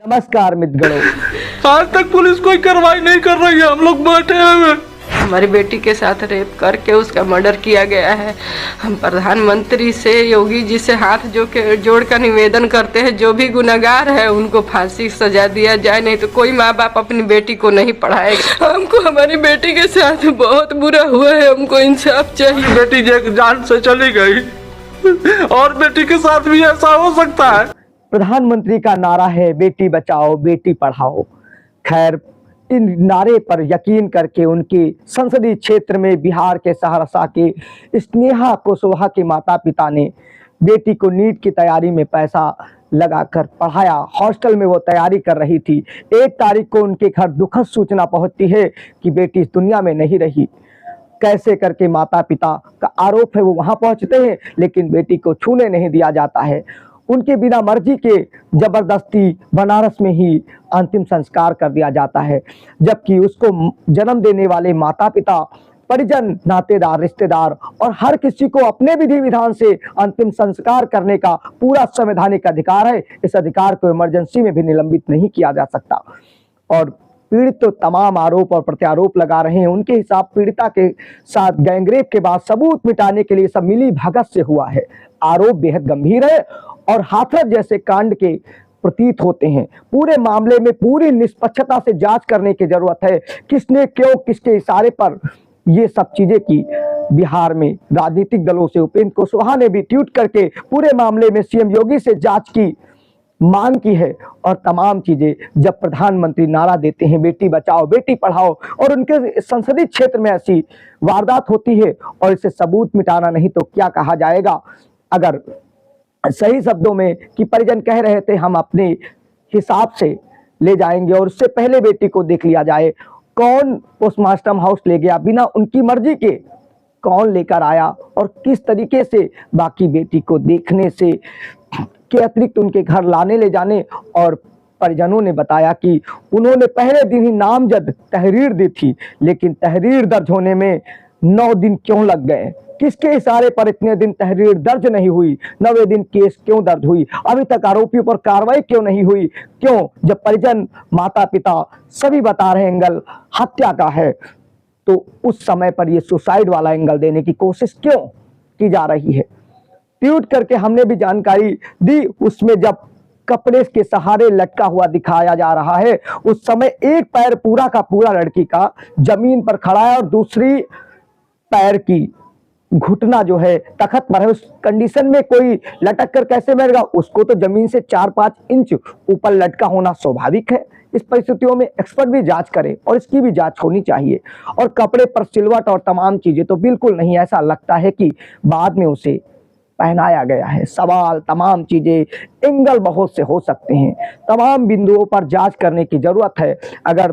नमस्कार मित्रगणों। आज तक पुलिस कोई कार्रवाई नहीं कर रही है। हम लोग बैठे हुए हमारी बेटी के साथ रेप करके उसका मर्डर किया गया है। हम प्रधानमंत्री से, योगी जी से हाथ जोड़ कर निवेदन करते हैं, जो भी गुनहगार है उनको फांसी सजा दिया जाए, नहीं तो कोई माँ बाप अपनी बेटी को नहीं पढ़ाएगा। हमको हमारी बेटी के साथ बहुत बुरा हुआ है, हमको इंसाफ चाहिए। बेटी जान से चली गई और बेटी के साथ भी ऐसा हो सकता है। प्रधानमंत्री का नारा है बेटी बचाओ बेटी पढ़ाओ। खैर, इन नारे पर यकीन करके उनके संसदीय क्षेत्र में बिहार के सहरसा के स्नेहा कुशवाहा के माता पिता ने बेटी को नीट की तैयारी में पैसा लगाकर पढ़ाया। हॉस्टल में वो तैयारी कर रही थी। 1 तारीख को उनके घर दुखद सूचना पहुंचती है कि बेटी इस दुनिया में नहीं रही। कैसे करके माता पिता का आरोप है वो वहां पहुंचते हैं, लेकिन बेटी को छूने नहीं दिया जाता है। उनके बिना मर्जी के जबरदस्ती बनारस में ही अंतिम संस्कार कर दिया जाता है, जबकि उसको जन्म देने वाले माता पिता, परिजन, नातेदार, रिश्तेदार और हर किसी को अपने विधि विधान से अंतिम संस्कार करने का पूरा संवैधानिक अधिकार है। इस अधिकार को इमरजेंसी में भी निलंबित नहीं किया जा सकता। और पीड़ित तो तमाम आरोप और प्रत्यारोप लगा रहे हैं। उनके हिसाब पीड़िता के साथ गैंगरेप के बाद सबूत मिटाने के लिए सब मिली भगत से हुआ है। आरोप बेहद गंभीर है और हाथरस जैसे कांड के प्रतीत होते हैं। पूरे मामले में पूरी निष्पक्षता से जांच करने की जरूरत है। किसने क्यों, किसके इशारे पर ये सब चीजें की। बिहार में राजनीतिक दलों से उपेंद्र कुशवाहा ने भी ट्वीट करके पूरे मामले में सीएम योगी से जांच की मांग की है। और तमाम चीजें जब प्रधानमंत्री नारा देते हैं बेटी बचाओ बेटी पढ़ाओ और उनके संसदीय क्षेत्र में ऐसी वारदात होती है और इसे सबूत मिटाना नहीं तो क्या कहा जाएगा। अगर सही शब्दों में कि परिजन कह रहे थे हम अपने हिसाब से ले जाएंगे और उससे पहले बेटी को देख लिया जाए। कौन पोस्टमार्टम हाउस ले गया बिना उनकी मर्जी के, कौन लेकर आया और किस तरीके से बाकी बेटी को देखने से के अतिरिक्त उनके घर लाने ले जाने। और परिजनों ने बताया कि उन्होंने पहले दिन ही नामजद तहरीर दी थी, लेकिन तहरीर दर्ज होने में 9 दिन क्यों लग गए। किसके इशारे पर इतने दिन तहरीर दर्ज नहीं हुई, 9वें दिन केस क्यों दर्ज हुई, अभी तक आरोपियों पर कार्रवाई क्यों नहीं हुई। क्यों, जब परिजन, माता पिता सभी बता रहे एंगल हत्या का है, तो उस समय पर ये सुसाइड वाला एंगल देने की कोशिश क्यों की जा रही है। ट्वीट करके हमने भी जानकारी दी। उसमें जब कपड़े के सहारे लटका हुआ दिखाया जा रहा है, उस समय एक पैर पूरा का पूरा लड़की का जमीन पर खड़ा है और दूसरी पैर की घुटना जो है तखत पर है। उस कंडीशन में कोई लटक कर कैसे मरेगा। उसको तो जमीन से 4-5 इंच ऊपर लटका होना स्वाभाविक है। इस परिस्थितियों में एक्सपर्ट भी जांच करे और इसकी भी जांच होनी चाहिए। और कपड़े पर सिलवट और तमाम चीजें तो बिल्कुल नहीं, ऐसा लगता है कि बाद में उसे पहनाया गया है। सवाल, तमाम चीजें, एंगल बहुत से हो सकते हैं। तमाम बिंदुओं पर जांच करने की जरूरत है। अगर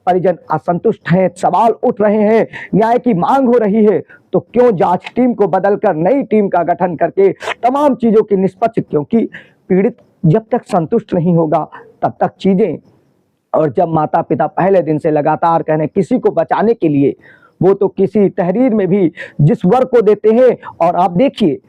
परिजन असंतुष्ट हैं, सवाल उठ रहे हैं, न्याय की मांग हो रही है, तो क्यों जांच टीम को बदलकर नई टीम का गठन करके तमाम चीजों की निष्पक्ष, क्योंकि पीड़ित जब तक संतुष्ट नहीं होगा तब तक चीजें। और जब माता पिता पहले दिन से लगातार कहने किसी को बचाने के लिए, वो तो किसी तहरीर में भी जिस वर्ग को देते हैं। और आप देखिए